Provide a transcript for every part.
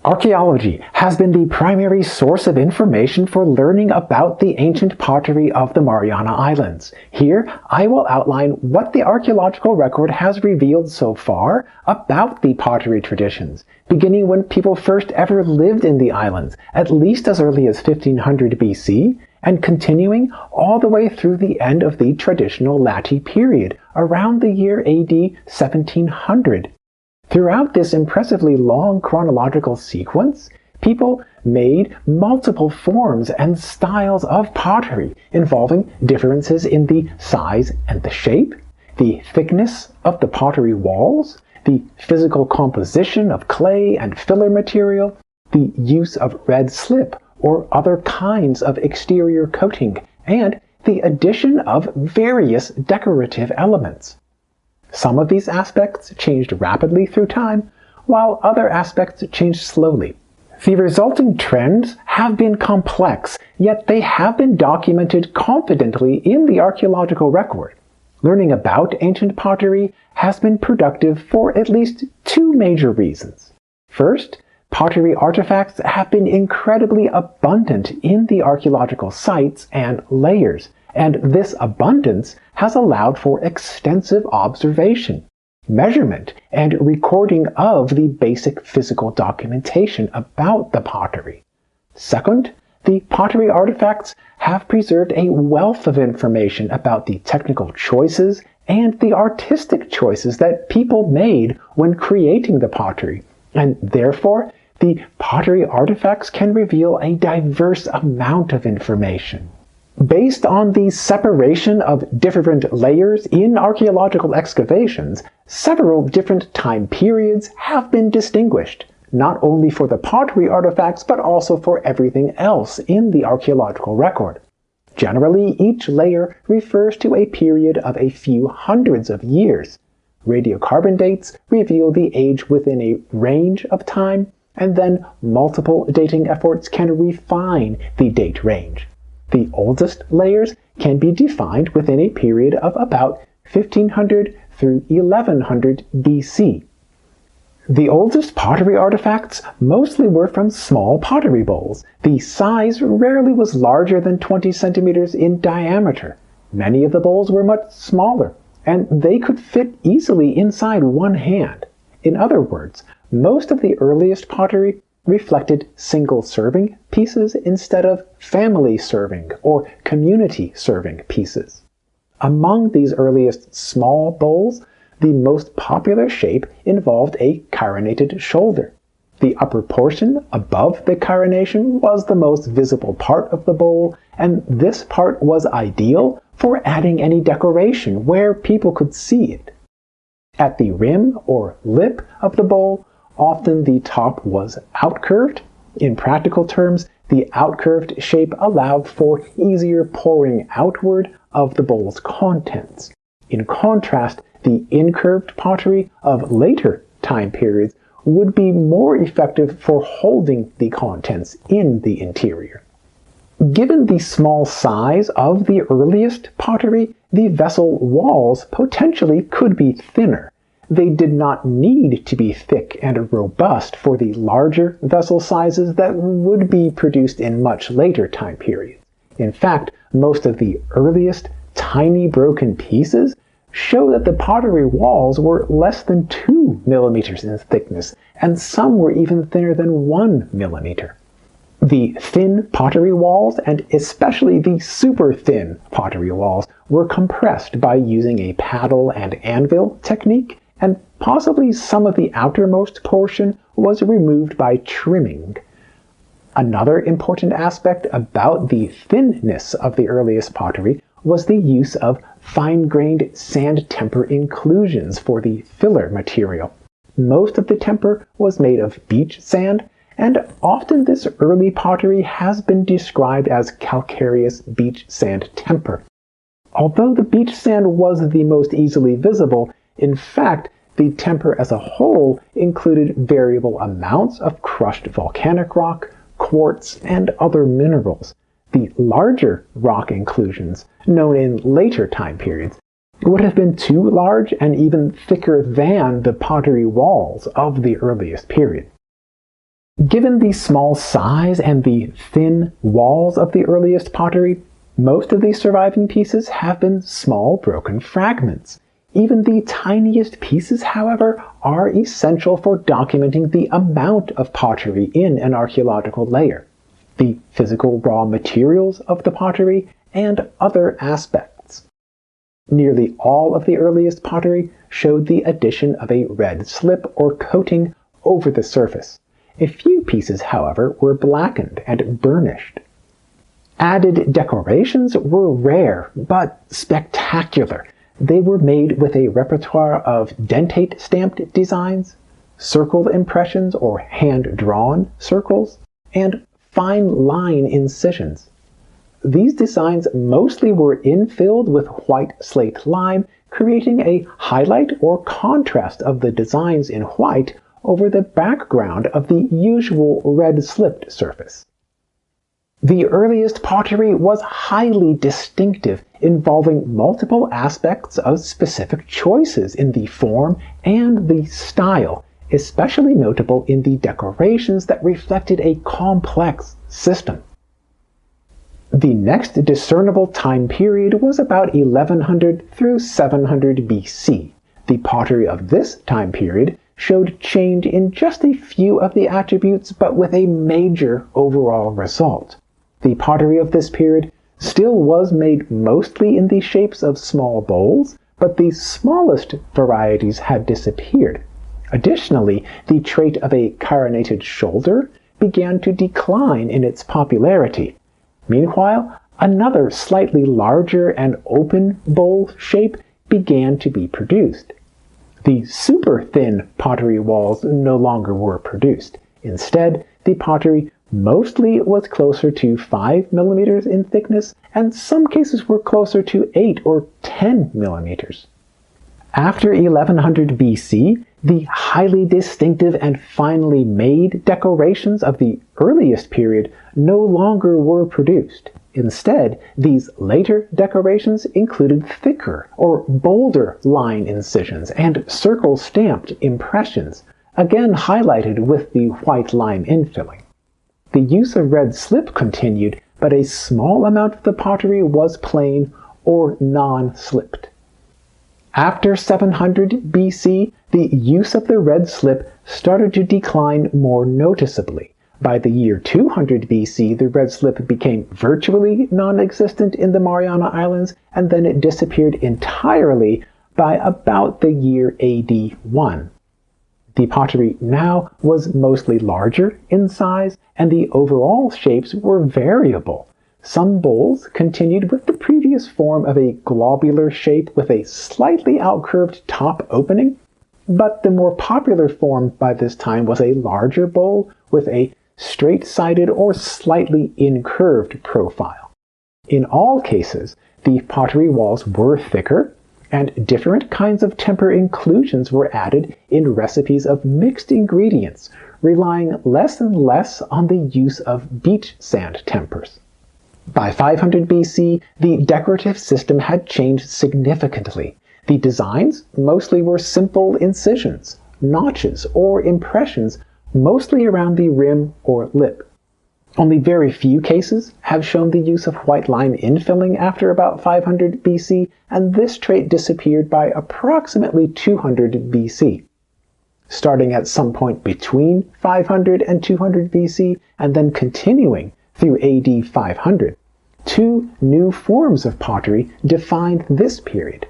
Archaeology has been the primary source of information for learning about the ancient pottery of the Mariana Islands. Here, I will outline what the archaeological record has revealed so far about the pottery traditions, beginning when people first ever lived in the islands, at least as early as 1500 BC, and continuing all the way through the end of the traditional Lati period, around the year AD 1700. Throughout this impressively long chronological sequence, people made multiple forms and styles of pottery involving differences in the size and the shape, the thickness of the pottery walls, the physical composition of clay and filler material, the use of red slip or other kinds of exterior coating, and the addition of various decorative elements. Some of these aspects changed rapidly through time, while other aspects changed slowly. The resulting trends have been complex, yet they have been documented confidently in the archaeological record. Learning about ancient pottery has been productive for at least two major reasons. First, pottery artifacts have been incredibly abundant in the archaeological sites and layers, and this abundance has allowed for extensive observation, measurement, and recording of the basic physical documentation about the pottery. Second, the pottery artifacts have preserved a wealth of information about the technical choices and the artistic choices that people made when creating the pottery, and therefore the pottery artifacts can reveal a diverse amount of information. Based on the separation of different layers in archaeological excavations, several different time periods have been distinguished, not only for the pottery artifacts but also for everything else in the archaeological record. Generally, each layer refers to a period of a few hundreds of years. Radiocarbon dates reveal the age within a range of time, and then multiple dating efforts can refine the date range. The oldest layers can be defined within a period of about 1500 through 1100 BC. The oldest pottery artifacts mostly were from small pottery bowls. The size rarely was larger than 20 centimeters in diameter. Many of the bowls were much smaller, and they could fit easily inside one hand. In other words, most of the earliest pottery reflected single-serving pieces instead of family-serving or community-serving pieces. Among these earliest small bowls, the most popular shape involved a carinated shoulder. The upper portion above the carination was the most visible part of the bowl, and this part was ideal for adding any decoration where people could see it. At the rim or lip of the bowl, often the top was outcurved. In practical terms, the outcurved shape allowed for easier pouring outward of the bowl's contents. In contrast, the incurved pottery of later time periods would be more effective for holding the contents in the interior. Given the small size of the earliest pottery, the vessel walls potentially could be thinner. They did not need to be thick and robust for the larger vessel sizes that would be produced in much later time periods. In fact, most of the earliest tiny broken pieces show that the pottery walls were less than 2 millimeters in thickness, and some were even thinner than 1 millimeter. The thin pottery walls, and especially the super thin pottery walls, were compressed by using a paddle and anvil technique, and possibly some of the outermost portion was removed by trimming. Another important aspect about the thinness of the earliest pottery was the use of fine-grained sand temper inclusions for the filler material. Most of the temper was made of beach sand, and often this early pottery has been described as calcareous beach sand temper. Although the beach sand was the most easily visible, in fact, the temper as a whole included variable amounts of crushed volcanic rock, quartz, and other minerals. The larger rock inclusions, known in later time periods, would have been too large and even thicker than the pottery walls of the earliest period. Given the small size and the thin walls of the earliest pottery, most of these surviving pieces have been small broken fragments. Even the tiniest pieces, however, are essential for documenting the amount of pottery in an archaeological layer, the physical raw materials of the pottery, and other aspects. Nearly all of the earliest pottery showed the addition of a red slip or coating over the surface. A few pieces, however, were blackened and burnished. Added decorations were rare, but spectacular. They were made with a repertoire of dentate stamped designs, circle impressions or hand-drawn circles, and fine line incisions. These designs mostly were infilled with white slate lime, creating a highlight or contrast of the designs in white over the background of the usual red-slipped surface. The earliest pottery was highly distinctive, involving multiple aspects of specific choices in the form and the style, especially notable in the decorations that reflected a complex system. The next discernible time period was about 1100 through 700 BC. The pottery of this time period showed change in just a few of the attributes, but with a major overall result. The pottery of this period still was made mostly in the shapes of small bowls, but the smallest varieties had disappeared. Additionally, the trait of a carinated shoulder began to decline in its popularity. Meanwhile, another slightly larger and open bowl shape began to be produced. The super-thin pottery walls no longer were produced. Instead, the pottery mostly was closer to 5 millimeters in thickness, and some cases were closer to 8 or 10 millimeters. After 1100 BC, the highly distinctive and finely made decorations of the earliest period no longer were produced. Instead, these later decorations included thicker or bolder line incisions and circle-stamped impressions, again highlighted with the white lime infilling. The use of red slip continued, but a small amount of the pottery was plain or non-slipped. After 700 BC, the use of the red slip started to decline more noticeably. By the year 200 BC, the red slip became virtually non-existent in the Mariana Islands, and then it disappeared entirely by about the year AD 1. The pottery now was mostly larger in size, and the overall shapes were variable. Some bowls continued with the previous form of a globular shape with a slightly outcurved top opening, but the more popular form by this time was a larger bowl with a straight-sided or slightly incurved profile. In all cases, the pottery walls were thicker, and different kinds of temper inclusions were added in recipes of mixed ingredients, relying less and less on the use of beach sand tempers. By 500 BC, the decorative system had changed significantly. The designs mostly were simple incisions, notches, or impressions, mostly around the rim or lip. Only very few cases have shown the use of white lime infilling after about 500 BC, and this trait disappeared by approximately 200 BC. Starting at some point between 500 and 200 BC, and then continuing through AD 500, two new forms of pottery defined this period.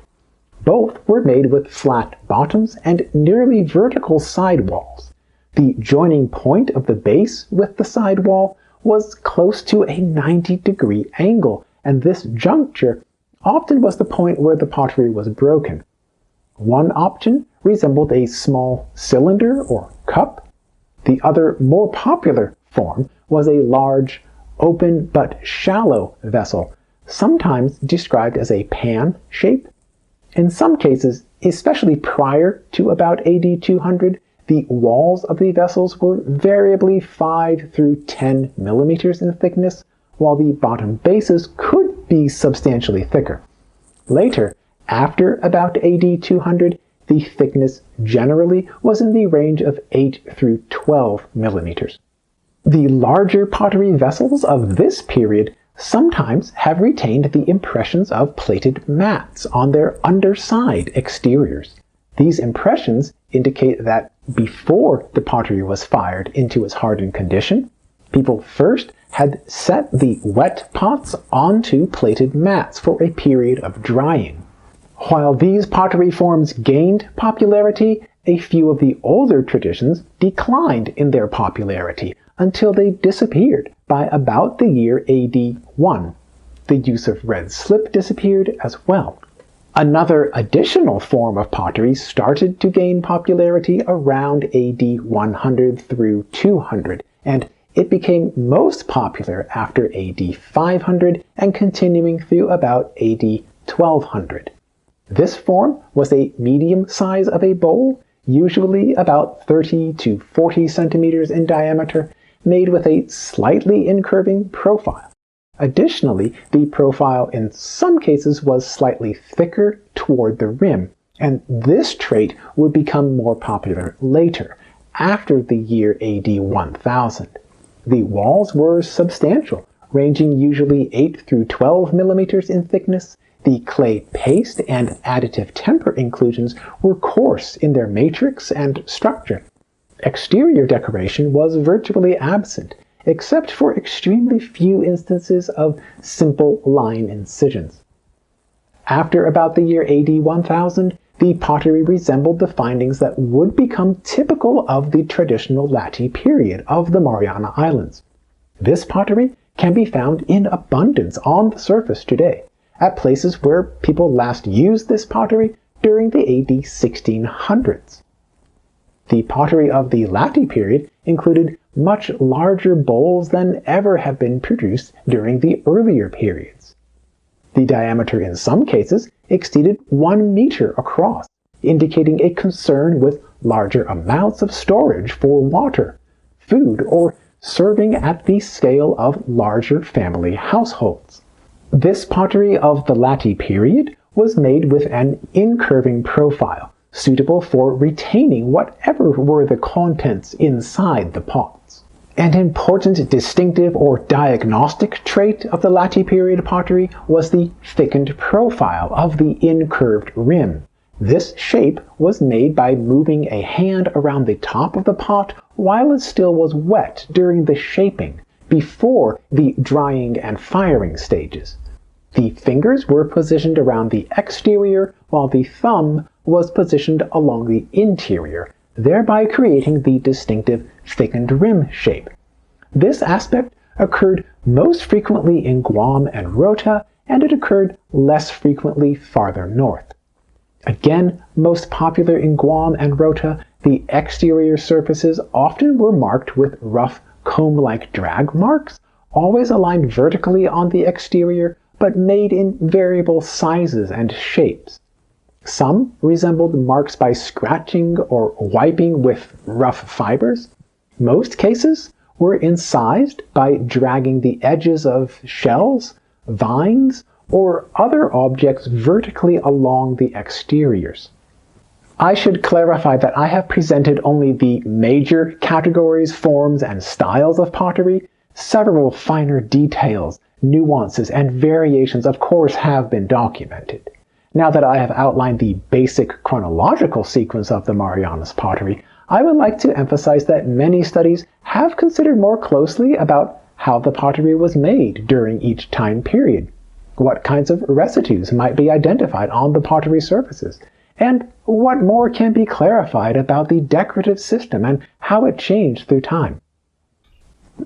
Both were made with flat bottoms and nearly vertical sidewalls. The joining point of the base with the sidewall was close to a 90-degree angle, and this juncture often was the point where the pottery was broken. One option resembled a small cylinder or cup. The other, more popular form was a large, open but shallow vessel, sometimes described as a pan shape. In some cases, especially prior to about AD 200, the walls of the vessels were variably 5 through 10 millimeters in thickness, while the bottom bases could be substantially thicker. Later, after about AD 200, the thickness generally was in the range of 8 through 12 millimeters. The larger pottery vessels of this period sometimes have retained the impressions of plated mats on their underside exteriors. These impressions indicate that before the pottery was fired into its hardened condition, people first had set the wet pots onto plated mats for a period of drying. While these pottery forms gained popularity, a few of the older traditions declined in their popularity until they disappeared by about the year AD 1. The use of red slip disappeared as well. Another additional form of pottery started to gain popularity around AD 100 through 200, and it became most popular after AD 500 and continuing through about AD 1200. This form was a medium size of a bowl, usually about 30 to 40 centimeters in diameter, made with a slightly incurving profile. Additionally, the profile in some cases was slightly thicker toward the rim, and this trait would become more popular later, after the year AD 1000. The walls were substantial, ranging usually 8 through 12 millimeters in thickness. The clay paste and additive temper inclusions were coarse in their matrix and structure. Exterior decoration was virtually absent, except for extremely few instances of simple line incisions. After about the year AD 1000, the pottery resembled the findings that would become typical of the traditional Lati period of the Mariana Islands. This pottery can be found in abundance on the surface today, at places where people last used this pottery during the AD 1600s. The pottery of the Lati period included much larger bowls than ever have been produced during the earlier periods. The diameter in some cases exceeded 1 meter across, indicating a concern with larger amounts of storage for water, food, or serving at the scale of larger family households. This pottery of the Lati period was made with an incurving profile, suitable for retaining whatever were the contents inside the pots. An important distinctive or diagnostic trait of the Lati period pottery was the thickened profile of the incurved rim. This shape was made by moving a hand around the top of the pot while it still was wet during the shaping, before the drying and firing stages. The fingers were positioned around the exterior, while the thumb was positioned along the interior, thereby creating the distinctive thickened rim shape. This aspect occurred most frequently in Guam and Rota, and it occurred less frequently farther north. Again, most popular in Guam and Rota, the exterior surfaces often were marked with rough comb-like drag marks, always aligned vertically on the exterior, but made in variable sizes and shapes. Some resembled marks by scratching or wiping with rough fibers. Most cases were incised by dragging the edges of shells, vines, or other objects vertically along the exteriors. I should clarify that I have presented only the major categories, forms, and styles of pottery. Several finer details, nuances, and variations of course have been documented. Now that I have outlined the basic chronological sequence of the Marianas pottery, I would like to emphasize that many studies have considered more closely about how the pottery was made during each time period, what kinds of residues might be identified on the pottery surfaces, and what more can be clarified about the decorative system and how it changed through time.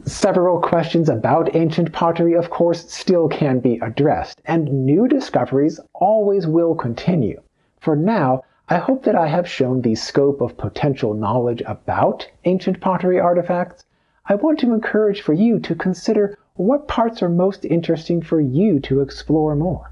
Several questions about ancient pottery, of course, still can be addressed, and new discoveries always will continue. For now, I hope that I have shown the scope of potential knowledge about ancient pottery artifacts. I want to encourage for you to consider what parts are most interesting for you to explore more.